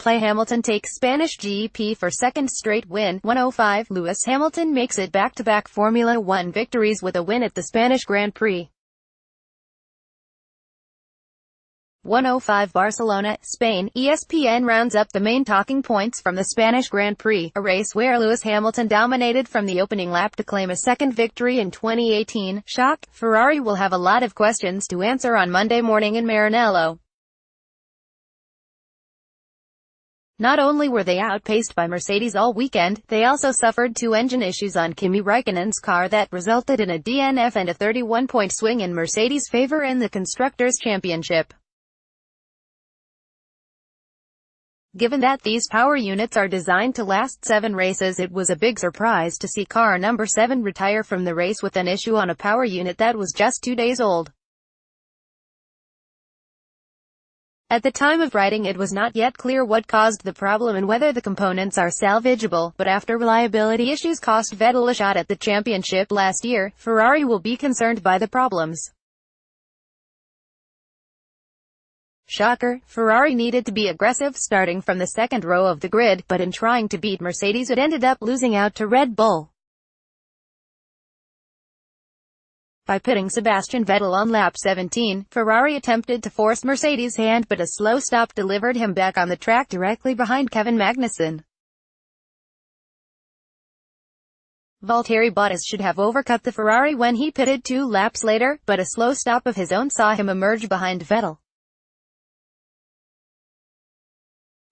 replay. Hamilton takes Spanish GP for second straight win. 105. Lewis Hamilton makes it back-to-back Formula One victories with a win at the Spanish Grand Prix. 105. Barcelona, Spain. ESPN rounds up the main talking points from the Spanish Grand Prix, a race where Lewis Hamilton dominated from the opening lap to claim a second victory in 2018. Shock? Ferrari will have a lot of questions to answer on Monday morning in Maranello. Not only were they outpaced by Mercedes all weekend, they also suffered two engine issues on Kimi Raikkonen's car that resulted in a DNF and a 31-point swing in Mercedes' favor in the Constructors' Championship. Given that these power units are designed to last 7 races, it was a big surprise to see car number 7 retire from the race with an issue on a power unit that was just 2 days old. At the time of writing, it was not yet clear what caused the problem and whether the components are salvageable, but after reliability issues cost Vettel a shot at the championship last year, Ferrari will be concerned by the problems. Shocker, Ferrari needed to be aggressive starting from the second row of the grid, but in trying to beat Mercedes it ended up losing out to Red Bull. By pitting Sebastian Vettel on lap 17, Ferrari attempted to force Mercedes' hand, but a slow stop delivered him back on the track directly behind Kevin Magnussen. Valtteri Bottas should have overcut the Ferrari when he pitted 2 laps later, but a slow stop of his own saw him emerge behind Vettel.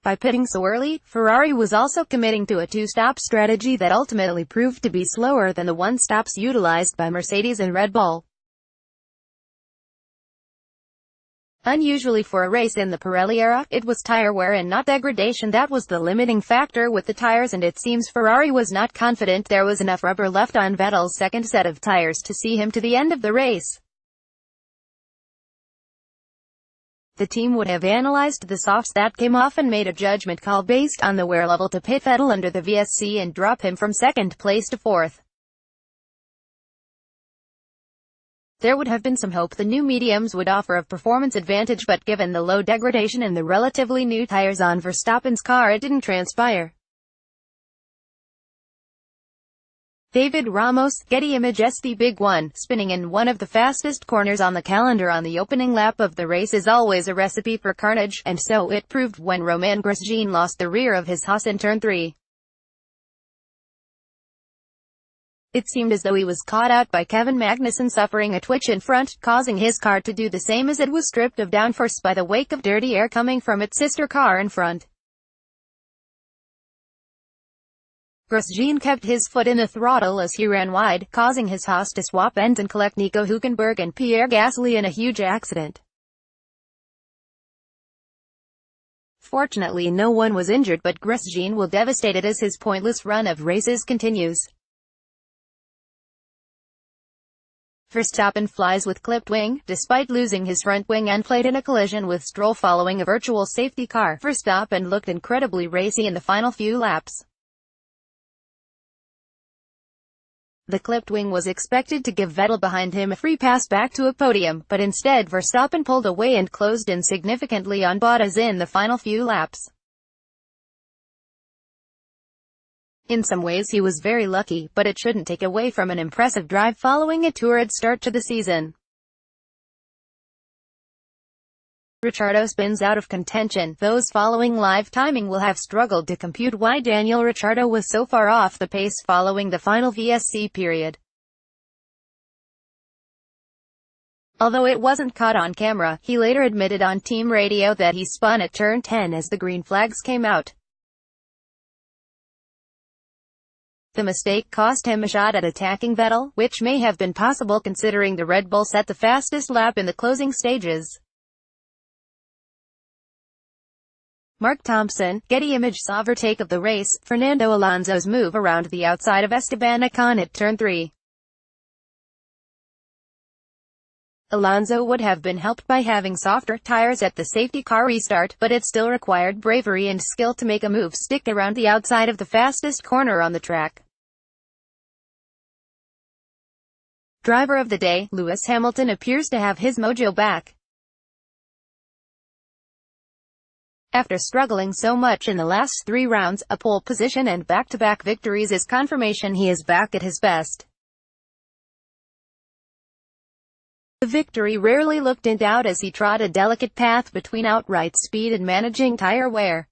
By pitting so early, Ferrari was also committing to a 2-stop strategy that ultimately proved to be slower than the 1 stops utilized by Mercedes and Red Bull. Unusually for a race in the Pirelli era, it was tire wear and not degradation that was the limiting factor with the tires, and it seems Ferrari was not confident there was enough rubber left on Vettel's second set of tires to see him to the end of the race. The team would have analyzed the softs that came off and made a judgment call based on the wear level to pit Vettel under the VSC and drop him from second place to fourth. There would have been some hope the new mediums would offer a performance advantage, but given the low degradation and the relatively new tires on Verstappen's car, it didn't transpire. David Ramos, Getty Images. The big one, spinning in one of the fastest corners on the calendar on the opening lap of the race is always a recipe for carnage, and so it proved when Romain Grosjean lost the rear of his Haas in turn 3. It seemed as though he was caught out by Kevin Magnussen suffering a twitch in front, causing his car to do the same as it was stripped of downforce by the wake of dirty air coming from its sister car in front. Grosjean kept his foot in the throttle as he ran wide, causing his Haas to swap ends and collect Nico Hülkenberg and Pierre Gasly in a huge accident. Fortunately no one was injured, but Grosjean will devastated as his pointless run of races continues. Verstappen flies with clipped wing, despite losing his front wing and played in a collision with Stroll following a virtual safety car. Verstappen looked incredibly racy in the final few laps. The clipped wing was expected to give Vettel behind him a free pass back to a podium, but instead Verstappen pulled away and closed in significantly on Bottas in the final few laps. In some ways he was very lucky, but it shouldn't take away from an impressive drive following a torrid start to the season. Ricciardo spins out of contention. Those following live timing will have struggled to compute why Daniel Ricciardo was so far off the pace following the final VSC period. Although it wasn't caught on camera, he later admitted on team radio that he spun at turn 10 as the green flags came out. The mistake cost him a shot at attacking Vettel, which may have been possible considering the Red Bull set the fastest lap in the closing stages. Mark Thompson, Getty Images. Overtake of the race, Fernando Alonso's move around the outside of Esteban Ocon at turn 3. Alonso would have been helped by having softer tires at the safety car restart, but it still required bravery and skill to make a move stick around the outside of the fastest corner on the track. Driver of the day, Lewis Hamilton appears to have his mojo back. After struggling so much in the last 3 rounds, a pole position and back-to-back victories is confirmation he is back at his best. The victory rarely looked in doubt as he trod a delicate path between outright speed and managing tire wear.